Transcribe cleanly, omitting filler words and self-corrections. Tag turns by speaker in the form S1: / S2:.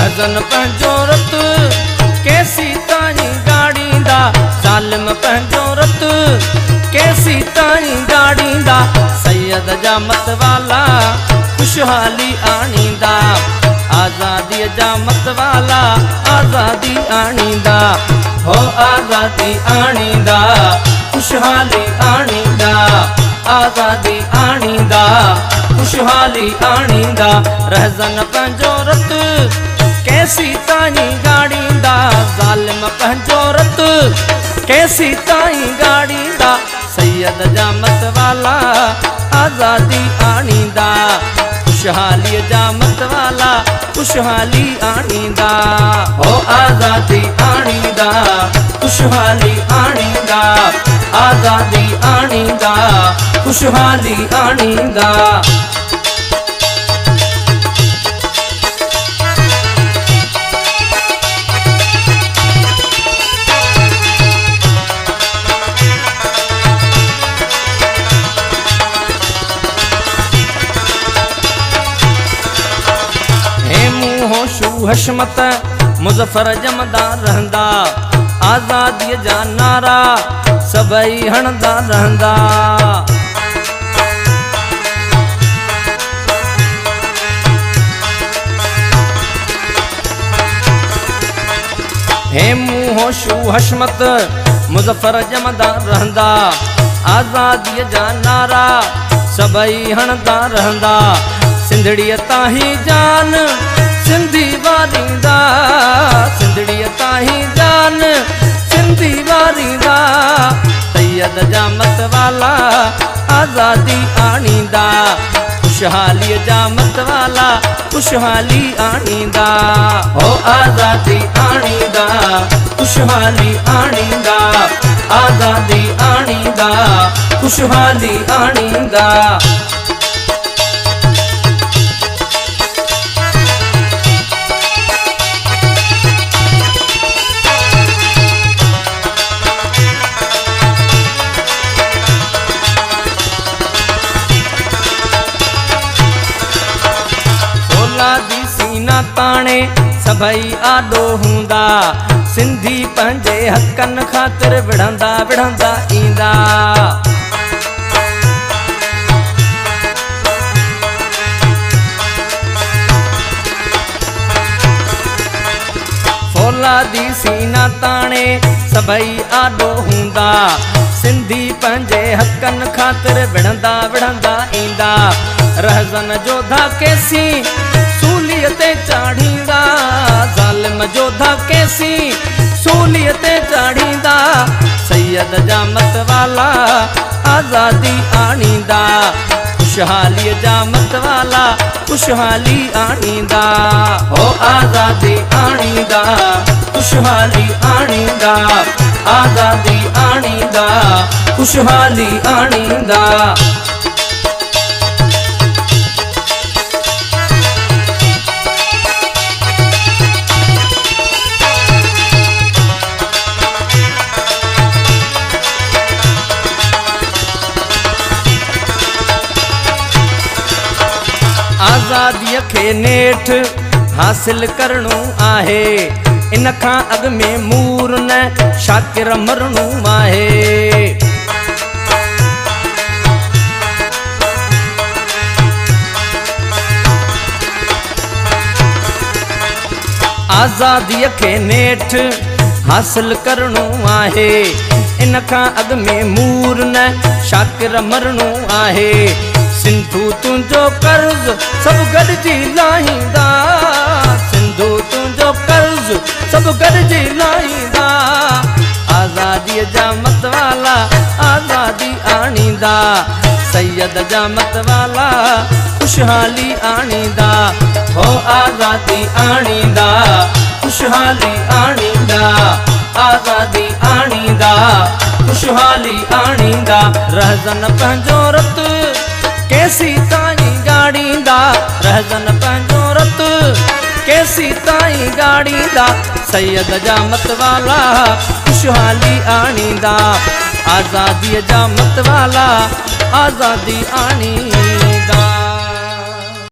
S1: रहजन पंहिंजो रत कैसी ताईं गाड़ींदा ज़ालिम पंहिंजो रत कैसी ताईं गाड़ींदा सैयद जा मतवाला खुशहाली आणींदा आज़ादी जा मतवाला आज़ादी आणींदा हो आज़ादी आणींदा खुशहाली आणींदा आज़ादी आणींदा खुशहाली आणींदा रहजन पंहिंजो रत कैसी ताईं गाड़ींदा ज़ालिम पंहिंजो रत कैसी ताईं गाड़ींदा सैयद जा मतवाला आज़ादी आणींदा खुशहाली जा मतवाला खुशहाली आणींदा हो आज़ादी आणींदा खुशहाली आणींदा आज़ादी आणींदा खुशहाली आणींदा हशमत मुज़फ़र जमदा रहंदा आज़ादी जा नारा सभई हणंदा रहंदा हे मुहोशू हशमत मुज़फ़र जमदा रहंदा आज़ादी जा नारा सभई हणंदा रहंदा सिंधड़ीअ ताहीं जान सिंधी वारींदा सिंधड़ीअ ताहीं जान सिंधी वारींदा सैयद जा मतवाला आज़ादी आणींदा खुशहाली जा मतवाला खुशहाली आणींदा हो आज़ादी आणींदा खुशहाली आणींदा आज़ादी आणींदा खुशहाली आणींदा ताणे सभई आॾो हूंदा सिंधी पंहिंजे हक़नि ख़ातिर विढ़ंदा विढ़ंदा ईंदा फौलादी सीना ताणे सभई आॾो हूंदा सिंधी पंहिंजे हक़नि ख़ातिर विढ़ंदा विढ़ंदा ईंदा रहजन जोधा कैसी सूलीअ ते चाढ़ींदा ज़ालिम जोधा कैसी सूलीअ ते चाढ़ींदा सैयद जा मतवाला आज़ादी आणींदा खुशहाली जा मतवाला खुशहाली आणींदा हो आज़ादी आणींदा खुशहाली आणींदा आज़ादी आणींदा खुशहाली आणींदा आज़ादीअ खे नेठ हासिल करणो आहे इन खां अॻु में मूर न शाकिर मरणो आहे आज़ादीअ खे नेठ हासिल करणो आहे इन खां अॻु में मूर न शाकिर मरणो आहे सिंधू तुंहिंजो कर्ज़ सभु गॾिजी लाहींदा सिंधू तुंहिंजो कर्ज़ सभु गॾिजी लाहींदा आज़ादीअ जा मतवाला आज़ादी आणींदा सैयद जा मतवाला खुशहाली आणींदा हो आज़ादी आणींदा खुशहाली आणींदा आज़ादी आणींदा खुशहाली आणींदा रहजन पंहिंजो रत कैसी ताईं गाड़ींदा रहजन पंहिंजो रत कैसी ताईं गाड़ींदा सैयद जा मतवाला खुशहाली आणींदा आज़ादीअ जा मतवाला आज़ादी आणी